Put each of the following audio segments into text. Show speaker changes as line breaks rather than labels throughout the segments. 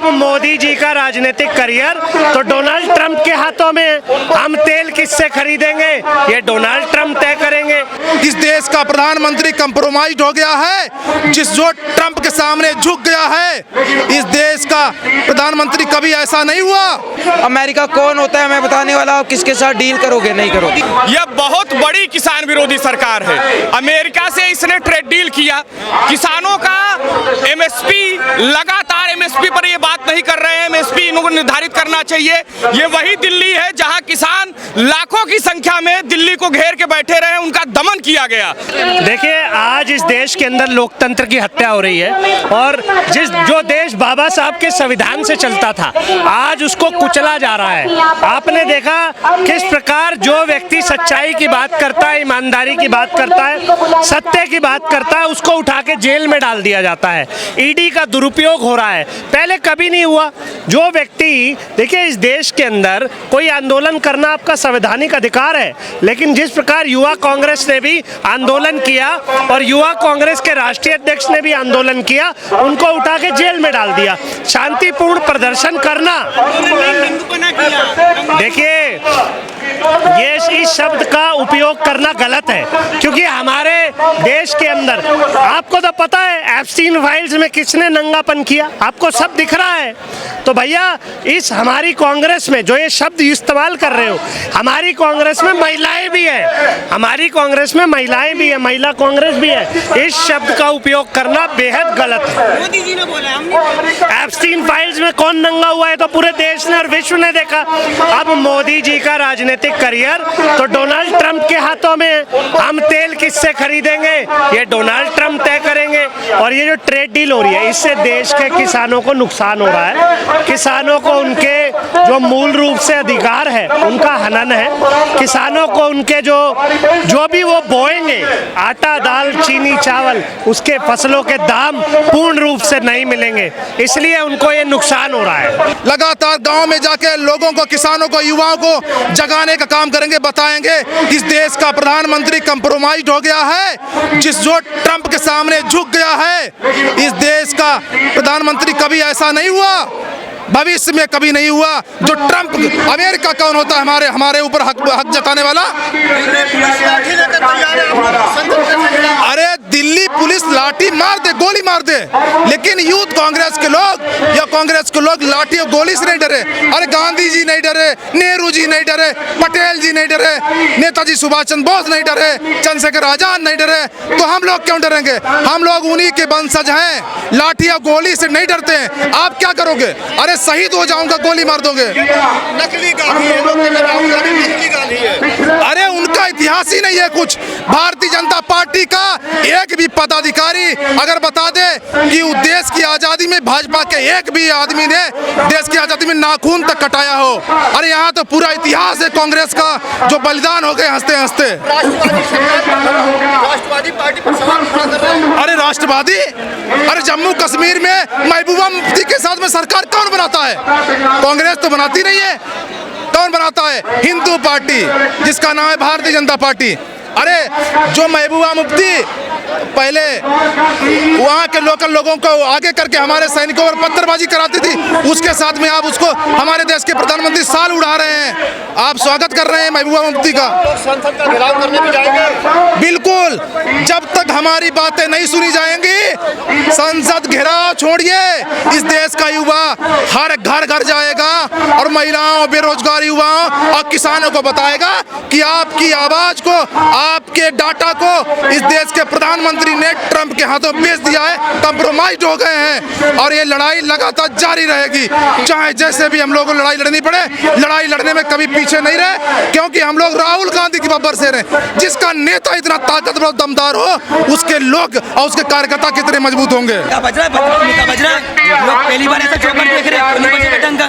अब मोदी जी का राजनीतिक करियर तो डोनाल्ड ट्रंप के हाथों में। हम तेल किससे खरीदेंगे ये डोनाल्ड ट्रंप तय करेंगे।
इस देश का प्रधानमंत्री कंप्रोमाइज हो गया है, जो ट्रंप के सामने झुक गया है। इस देश का प्रधानमंत्री कभी ऐसा नहीं हुआ।
अमेरिका कौन होता है मैं बताने वाला हूं, किसके साथ डील करोगे नहीं करोगे।
यह बहुत बड़ी किसान विरोधी सरकार है। अमेरिका से इसने ट्रेड डील किया, किसानों का एमएसपी, लगातार एमएसपी पर ये बात नहीं कर रहे हैं। एमएसपी इनको निर्धारित करना चाहिए। ये वही दिल्ली है जहां किसान लाखों की संख्या में दिल्ली को घेर के बैठे रहे, उनका दमन किया गया।
देखिए, आज इस देश के अंदर लोकतंत्र की हत्या हो रही है और जो देश बाबा साहब के संविधान से चलता था आज उसको कुचला जा रहा है। आपने देखा किस प्रकार जो व्यक्ति सच्चाई की बात करता है, ईमानदारी की बात करता है, सत्य की बात करता है, उसको उठा के जेल में डाल दिया जाता है। ईडी का दुरुपयोग हो रहा है, पहले कभी नहीं हुआ। जो व्यक्ति, देखिए, इस देश के अंदर कोई आंदोलन करना आपका संवैधानिक अधिकार है, लेकिन जिस प्रकार युवा कांग्रेस ने भी आंदोलन किया और युवा कांग्रेस के राष्ट्रीय अध्यक्ष ने भी आंदोलन किया, उनको उठा के जेल में डाल दिया। शांतिपूर्ण प्रदर्शन करना, देखिए, ये इस शब्द का उपयोग करना गलत है, क्योंकि हमारे देश के अंदर आपको तो पता है एप्स्टीन फाइल्स में किसने नंगापन किया, आपको सब दिख रहा है। तो भैया, इस हमारी कांग्रेस में जो ये शब्द इस्तेमाल कर रहे हो, हमारी कांग्रेस में महिलाएं भी है, हमारी कांग्रेस में महिलाएं भी है, महिला कांग्रेस भी है। इस शब्द का उपयोग करना बेहद गलत है।
मोदी जी ने बोला, हमने बोला।
एप्स्टीन फाइल्स में कौन नंगा हुआ है तो पूरे देश ने और विश्व ने देखा। अब मोदी जी का राजनीतिक करियर तो डोनाल्ड ट्रंप के हाथों में। हम तेल किससे खरीदेंगे ये डोनाल्ड ट्रंप तय करेंगे। और ये जो ट्रेड डील हो रही है, इससे देश के किसानों को नुकसान हो रहा है। किसानों को उनके जो मूल रूप से अधिकार है उनका हनन है। किसानों को उनके जो भी वो बोएंगे, आटा, दाल, चीनी, चावल, उसके फसलों के दाम पूर्ण रूप से नहीं मिलेंगे, इसलिए उनको ये नुकसान हो रहा है।
लगातार गांव में जाके लोगों को, किसानों को, युवाओं को जगाने का काम करेंगे, बताएंगे इस देश का प्रधानमंत्री कंप्रोमाइज हो गया है, जो ट्रंप के सामने झुक गया है। इस देश का प्रधानमंत्री कभी ऐसा नहीं हुआ, भविष्य में कभी नहीं हुआ। जो ट्रंप, अमेरिका कौन होता है हमारे ऊपर हक जताने वाला? अरे दिल्ली पुलिस लाठी मार दे, गोली मार दे, लेकिन यूथ कांग्रेस के लोग या कांग्रेस के लोग लाठी और गोली से नहीं डरे। अरे गांधी जी नहीं डरे, नेहरू जी नहीं डरे, पटेल जी नहीं डरे, नेताजी सुभाष चंद्र बोस नहीं डरे, चंद्रशेखर आजाद नहीं डरे, तो हम लोग क्यों डरेंगे? हम लोग उन्हीं के वंशज हैं, लाठी या गोली से नहीं डरते हैं। आप क्या करोगे? अरे शहीद हो जाऊंगा, गोली मार दोगे।
नकली गाली है, नकली गाली है।
अरे उनका इतिहास ही नहीं है कुछ। भारतीय जनता पार्टी का एक भी पदाधिकारी अगर बता दे कि देश की आजादी में भाजपा के एक भी आदमी ने देश की आजादी में नाखून तक कटाया हो। अरे यहाँ तो पूरा इतिहास है कांग्रेस का, जो बलिदान हो गए हंसते हंसते।
राष्ट्रवादी पार्टी पर सवाल खड़ा कर रहे हैं।
अरे राष्ट्रवादी, अरे जम्मू कश्मीर में महबूबा मुफ्ती के साथ में सरकार कौन बनाता है? कांग्रेस तो बनाती नहीं है। कौन बनाता है? हिंदू पार्टी, जिसका नाम है भारतीय जनता पार्टी। अरे जो महबूबा मुफ्ती पहले वहाँ के लोकल लोगों को आगे करके हमारे सैनिकों पर पत्थरबाजी कराती थी, उसके साथ में आप उसको हमारे देश के प्रधानमंत्री साल उड़ा रहे हैं। आप स्वागत कर रहे हैं महबूबा मुफ्ती का।
संसद का घेराव करने भी जाएंगे।
बिल्कुल, जब तक हमारी बातें नहीं सुनी जाएंगी, संसद घेराव छोड़िए, इस देश का युवा हर घर घर जाएगा और महिलाओं, बेरोजगार युवाओं और किसानों को बताएगा कि आपकी आवाज को, आपके डाटा को इस देश के प्रधानमंत्री ने ट्रंप के हाथों बेच दिया है, कंप्रोमाइज हो गए हैं। और ये लड़ाई लगातार जारी रहेगी, चाहे जैसे भी हम लोगों को लड़ाई लड़नी पड़े। लड़ाई लड़ने में कभी पीछे नहीं रहे, क्योंकि हम लोग राहुल गांधी की बब्बर से रहे। जिसका नेता इतना ताकतवर और दमदार हो, उसके लोग और उसके कार्यकर्ता कितने मजबूत होंगे।
क्या बज रहा है? लोग पहली बार ऐसा चौकर देख रहे हैं।
ढंग का।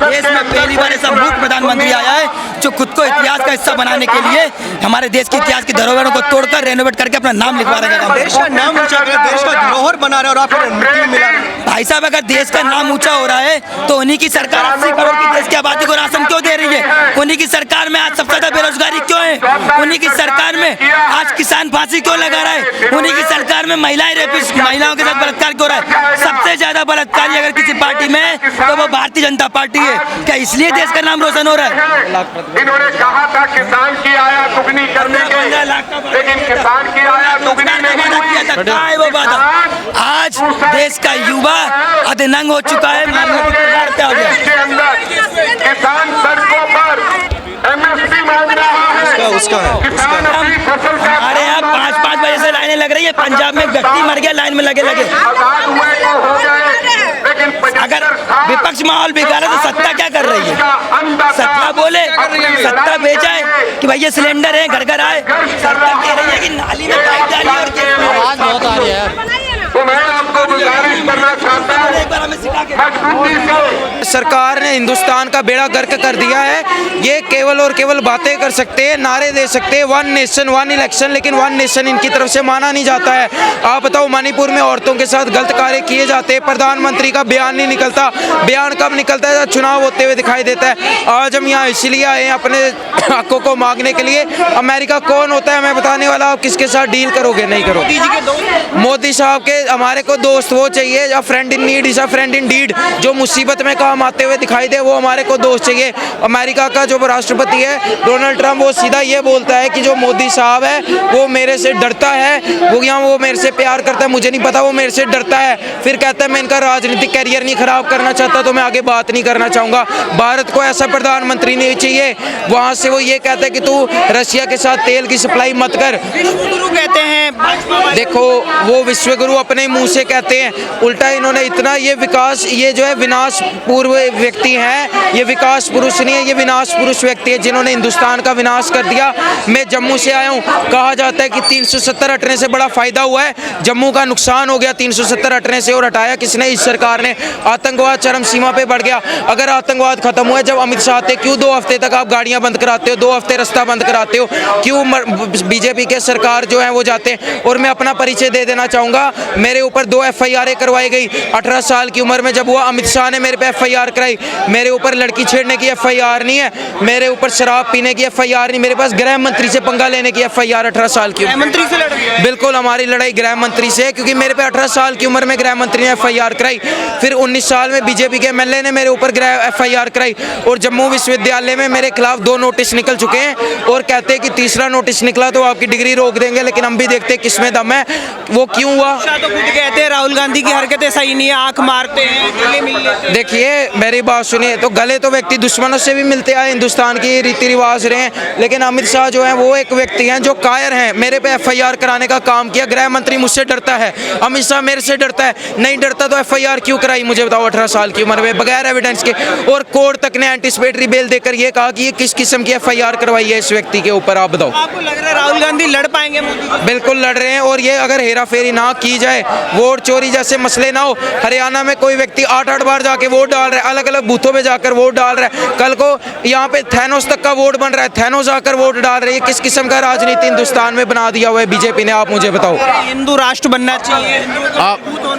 देश में पहली बार ऐसा मूर्ख प्रधानमंत्री आया है जो खुद को इतिहास का हिस्सा बनाने के लिए हमारे देश के इतिहास की धरोहरों को तोड़कर रेनोवेट करके अपना नाम लिखवा रहा है।
देश का नाम ऊंचा कर देश का धरोहर बना रहे और आप मृत्यु मिला।
भाई साहब, अगर देश का नाम ऊंचा हो रहा है तो उन्हीं की सरकार 80 करोड़ की देश की आबादी को राशन क्यों दे रही है? उन्हीं की सरकार में आज सबसे ज्यादा बेरोजगारी क्यों है? उन्हीं की सरकार में आज किसान फांसी क्यों लगा रहा है? उन्हीं की सरकार में महिलाएं रेपिस्ट, महिलाओं के साथ बलात्कार क्यों हो रहा है? सबसे ज्यादा बलात्कारी अगर किसी पार्टी में है तो वो भारतीय जनता पार्टी है। क्या इसलिए देश का नाम रोशन हो रहा है?
इन्होंने कहा था किसान की आया दुगनी करने के, लेकिन किसान की आया दुगनी नहीं हुई।
कहाँ है वो वादा? आज देश का युवा अधनंग हो चुका है।
देश के अंदर किसान सड़कों पर MSP मांग रहा है। किसान अपनी फसल का
हमारे यहाँ 5-5 बजे से लाइनें लग रही है। पंजाब में व्यक्ति मर गया लाइन में लगे
आजाद हुए तो हो गए, लेकिन
अगर विपक्ष माहौल बिगाड़ा तो सत्ता क्या कर रही है? सत्ता बोले, सत्ता बेचाए कि भैया सिलेंडर है, घर घर आए। सत्ता कह रही है कि नाली में पाइप डालिए और आवाज बहुत आ रही है।
तो मैं आपको गुजारिश करना चाहता हूँ, मजबूती से
सरकार ने हिंदुस्तान का बेड़ा गर्क कर दिया है। ये केवल और केवल बातें कर सकते हैं, नारे दे सकते हैं, 1 नेशन 1 इलेक्शन, लेकिन 1 नेशन इनकी तरफ से माना नहीं जाता है। आप बताओ, मणिपुर में औरतों के साथ गलत कार्य किए जाते हैं, प्रधानमंत्री का बयान नहीं निकलता। बयान कब निकलता है? जब चुनाव होते हुए दिखाई देता है। आज हम यहाँ इसलिए आए हैं अपने हकों को मांगने के लिए। अमेरिका कौन होता है मैं बताने वाला। आप किसके साथ डील करोगे? नहीं करोगे। मोदी साहब के हमारे को दोस्त वो चाहिए, या friend in need is a friend in deed, जो मुसीबत में काम आते हुए दिखाई दे, वो हमारे को दोस्त चाहिए। अमेरिका का जो राष्ट्रपति है डोनाल्ड ट्रंप, वो सीधा ये बोलता है कि जो मोदी साहब है वो मेरे से डरता है, वो मेरे से प्यार करता है, मुझे नहीं पता, वो मेरे से डरता है। फिर कहता है मैं इनका राजनीतिक कैरियर नहीं खराब करना चाहता तो मैं आगे बात नहीं करना चाहूँगा। भारत को ऐसा प्रधानमंत्री नहीं चाहिए। वहाँ से वो ये कहता है कि तू रशिया के साथ तेल की सप्लाई मत कर।
गुरु कहते हैं।
देखो, वो विश्वगुरु अपने मुंह से कहते हैं, उल्टा इन्होंने इतना ये जो है विनाश पूर्व व्यक्ति हैं, ये विकास पुरुष नहीं है, ये विनाश पुरुष व्यक्ति है जिन्होंने हिंदुस्तान का विनाश कर दिया। मैं जम्मू से आया हूँ, कहा जाता है कि 370 हटने से बड़ा फायदा हुआ है, जम्मू का नुकसान हो गया 370 हटने से। और हटाया किसने? इस सरकार ने। आतंकवाद चरम सीमा पे बढ़ गया। अगर आतंकवाद खत्म हुआ, जब अमित शाह आते, क्यों 2 हफ्ते तक आप गाड़ियां बंद कराते हो? 2 हफ्ते रास्ता बंद कराते हो क्यों? बीजेपी के सरकार जो है वो जाते हैं। और मैं अपना परिचय दे देना चाहूँगा, मेरे ऊपर 2 FIR करवाई गई 18 साल की उम्र में। जब हुआ अमित शाह ने मेरे पे FIR कराई। मेरे ऊपर लड़की छेड़ने की FIR नहीं है, मेरे ऊपर शराब पीने की FIR नहीं, मेरे पास गृह मंत्री से पंगा लेने की FIR 18 साल की उम्र।
मंत्री से लड़?
बिल्कुल, हमारी लड़ाई गृह मंत्री से है, क्योंकि मेरे पे 18 साल की उम्र में गृह मंत्री ने FIR कराई। फिर 19 साल में बीजेपी के MLA ने मेरे ऊपर FIR कराई। और जम्मू विश्वविद्यालय में मेरे खिलाफ 2 नोटिस निकल चुके हैं, और कहते हैं कि तीसरा नोटिस निकला तो आपकी डिग्री रोक देंगे। लेकिन हम भी देखते हैं किसमें दम है। वो क्यों हुआ?
तो खुद कहते हैं राहुल गांधी की हरकतें सही नहीं है, आंख मारते हैं, गले मिल लेते हैं।
देखिए, मेरी बात सुनिए, तो गले तो व्यक्ति दुश्मनों से भी मिलते आए, हिंदुस्तान की रीति रिवाज रहे हैं। लेकिन अमित शाह जो है वो एक व्यक्ति हैं जो कायर हैं। मेरे पे FIR कराने का काम किया। गृह मंत्री मुझसे डरता है, अमित शाह मेरे से डरता है। नहीं डरता तो FIR क्यों कराई मुझे बताओ 18 साल की उम्र में बगैर एविडेंस के? और कोर्ट तक ने एंटीसिपेटरी बेल देकर ये कहा कि ये किस किस्म की FIR करवाई है इस व्यक्ति के ऊपर। आप बताओ,
आपको लग रहा है राहुल गांधी लड़ पाएंगे मोदी जी?
बिल्कुल लड़ रहे हैं। और ये अगर हेरा फेरी ना की जाए, वोट चोरी जैसे मसले ना हो, हरियाणा में कोई व्यक्ति 8-8 बार जाके वोट डाल रहा है, अलग अलग बूथों पे जाकर वोट डाल रहा है। कल को यहाँ पे थैनोस तक का वोट बन रहा है, थैनोस आकर वोट डाल रहे हैं। किस किस्म का राजनीति हिंदुस्तान में बना दिया हुआ है बीजेपी ने? आप मुझे बताओ।
हिंदू राष्ट्र बनना चाहिए।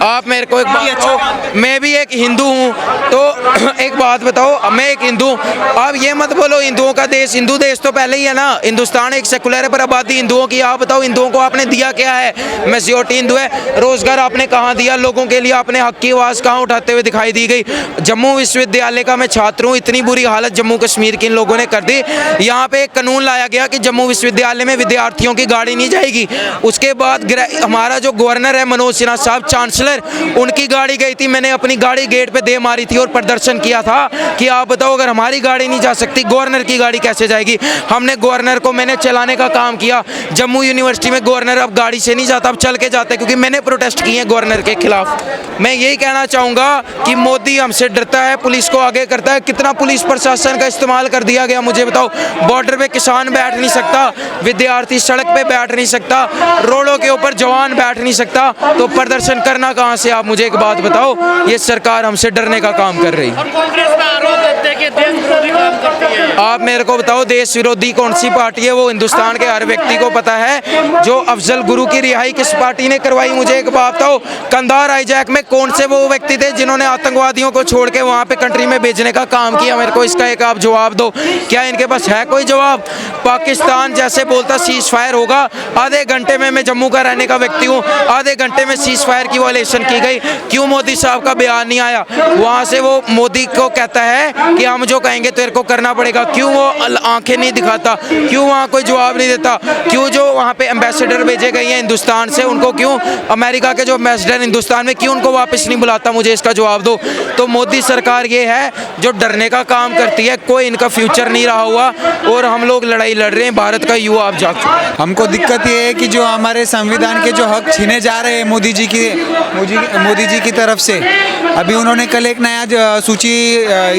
आप मेरे को एक बात बताओ, मैं भी एक हिंदू हूँ, तो एक बात बताओ, मैं एक हिंदू, आप ये मत बोलो हिंदुओं का देश। हिंदू देश तो पहले ही है ना, हिंदुस्तान एक सेकुलर है, पर आबादी हिंदुओं की। आप बताओ, हिंदुओं को आपने दिया क्या है? मेजॉरिटी हिंदू है। रोजगार आपने कहाँ दिया लोगों के लिए? आपने हक की आवाज़ कहाँ उठाते हुए दिखाई दी गई? जम्मू विश्वविद्यालय का मैं छात्र हूँ, इतनी बुरी हालत जम्मू कश्मीर की इन लोगों ने कर दी। यहाँ पे एक कानून लाया गया कि जम्मू विश्वविद्यालय में विद्यार्थियों की गाड़ी नहीं जाएगी। उसके बाद हमारा जो गवर्नर है मनोज सिन्हा साहब, चांसलर, उनकी गाड़ी गई थी। मैंने अपनी गाड़ी गेट पे दे मारी थी और प्रदर्शन किया था कि आप बताओ, अगर हमारी गाड़ी नहीं जा सकती, गवर्नर की गाड़ी कैसे जाएगी? हमने गवर्नर को मैंने चलाने का काम किया। जम्मू यूनिवर्सिटी में गवर्नर अब गाड़ी से नहीं जाता, अब चल के जाता है, क्योंकि मैंने प्रोटेस्ट किए हैं गवर्नर के खिलाफ। मैं यही कहना चाहूँगा कि मोदी हमसे डरते करता है, पुलिस को आगे करता है। कितना पुलिस प्रशासन का इस्तेमाल कर दिया गया, मुझे बताओ। बॉर्डर पे किसान बैठ नहीं सकता, विद्यार्थी सड़क पे बैठ नहीं सकता, रोडों के ऊपर जवान बैठ नहीं सकता, तो प्रदर्शन करना कहाँ से? आप मुझे एक बात बताओ। ये सरकार हमसे डरने का काम कर रही है। आप मेरे को बताओ, देश विरोधी कौन सी पार्टी है? वो हिंदुस्तान के हर व्यक्ति को पता है। जो अफजल गुरु की रिहाई किस पार्टी ने करवाई? मुझे एक बात बताओ, कंधार हाईजैक में कौन से वो व्यक्ति थे जिन्होंने आतंकवादियों को छोड़ के वहां पे कंट्री में भेजने का काम किया? मेरे को इसका एक आप जवाब दो। क्या इनके पास है कोई जवाब? पाकिस्तान जैसे बोलता सीज फायर होगा, आधे घंटे में, मैं जम्मू का रहने का व्यक्ति हूँ, आधे घंटे में सीज फायर की वायलेशन की गई। क्यों मोदी साहब का बयान नहीं आया? वहां से वो मोदी को कहता है कि हम जो कहेंगे तेरे को करना पड़ेगा। क्यों वो आंखें नहीं दिखाता? क्यों वहाँ कोई जवाब नहीं देता? क्यों जो वहाँ पे एम्बेसडर भेजे गए हैं हिंदुस्तान से, उनको क्यों, अमेरिका के जो एम्बेसडर हिंदुस्तान में, क्यों उनको वापस नहीं बुलाता? मुझे इसका जवाब दो। तो मोदी सरकार ये है जो डरने का काम करती है। कोई इनका फ्यूचर नहीं रहा हुआ और हम लोग लड़ाई लड़ रहे हैं। भारत का युवा आप जाग चुके हैं।
हमको दिक्कत ये है कि जो हमारे संविधान के जो हक छीने जा रहे हैं मोदी जी की तरफ से। अभी उन्होंने कल एक नया सूची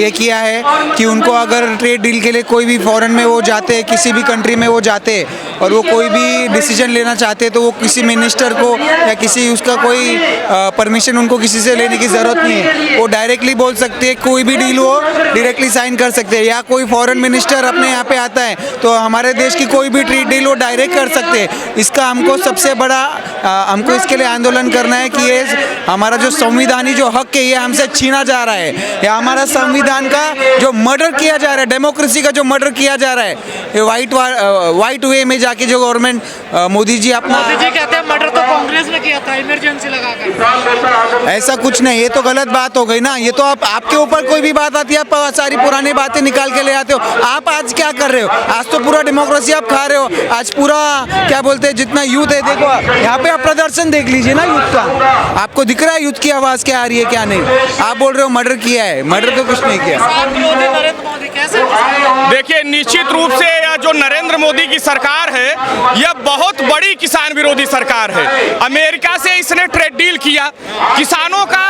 ये किया है कि उनको अगर ट्रेड डील के लिए कोई भी फॉरेन में वो जाते हैं, किसी भी कंट्री में वो जाते हैं और वो कोई भी डिसीजन लेना चाहते हैं, तो वो किसी मिनिस्टर को या किसी उसका कोई परमिशन उनको किसी से लेने की ज़रूरत नहीं है। वो डायरेक्टली बोल सकते हैं, कोई भी डील हो डायरेक्टली साइन कर सकते हैं। या कोई फॉरेन मिनिस्टर अपने यहाँ पे आता है तो हमारे देश की कोई भी ट्रेड डील वो डायरेक्ट कर सकते हैं। इसका हमको सबसे बड़ा हमको इसके लिए आंदोलन करना है कि ये हमारा जो संविधानी जो हक है ये हमसे छीना जा रहा है। या हमारा संविधान का जो मर्डर किया जा रहा है, डेमोक्रेसी का जो मर्डर किया जा रहा है, ये वाइट वे में जाके जो गवर्नमेंट मोदी जी कहते हैं मर्डर तो कांग्रेस ने किया था इमरजेंसी लगाकर। ऐसा कुछ नहीं, ये तो गलत बात हो गई ना। ये तो आपके ऊपर कोई भी बात आती है, आप सारी पुरानी बातें निकाल के ले आते हो। आप आज क्या कर रहे हो? आज तो पूरा डेमोक्रेसी आप खा रहे हो। आज पूरा क्या बोलते हैं, जितना यूथ है, देखो यहाँ पे आप प्रदर्शन देख लीजिए ना यूथ का। आपको दिख रहा है यूथ की आवाज़ क्या आ रही है क्या नहीं? आप बोल रहे हो मर्डर किया है, मर्डर तो कुछ नहीं किया।
देखिए, निश्चित रूप से यह जो नरेंद्र मोदी की सरकार है, यह बहुत बड़ी किसान विरोधी सरकार है। अमेरिका से इसने ट्रेड डील किया, किसानों का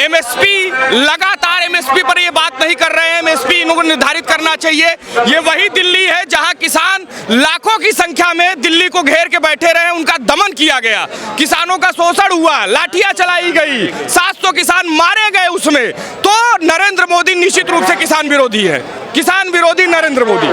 एमएसपी, लगातार एमएसपी पर ये बात नहीं कर रहे हैं। एमएसपी इनको निर्धारित करना चाहिए। ये वही दिल्ली है जहां किसान लाखों की संख्या में दिल्ली को घेर के बैठे रहे, उनका दमन किया गया, किसानों का शोषण हुआ, लाठियां चलाई गई, 700 किसान मारे गए उसमें। तो नरेंद्र मोदी निश्चित रूप से किसान विरोधी है, किसान विरोधी नरेंद्र मोदी।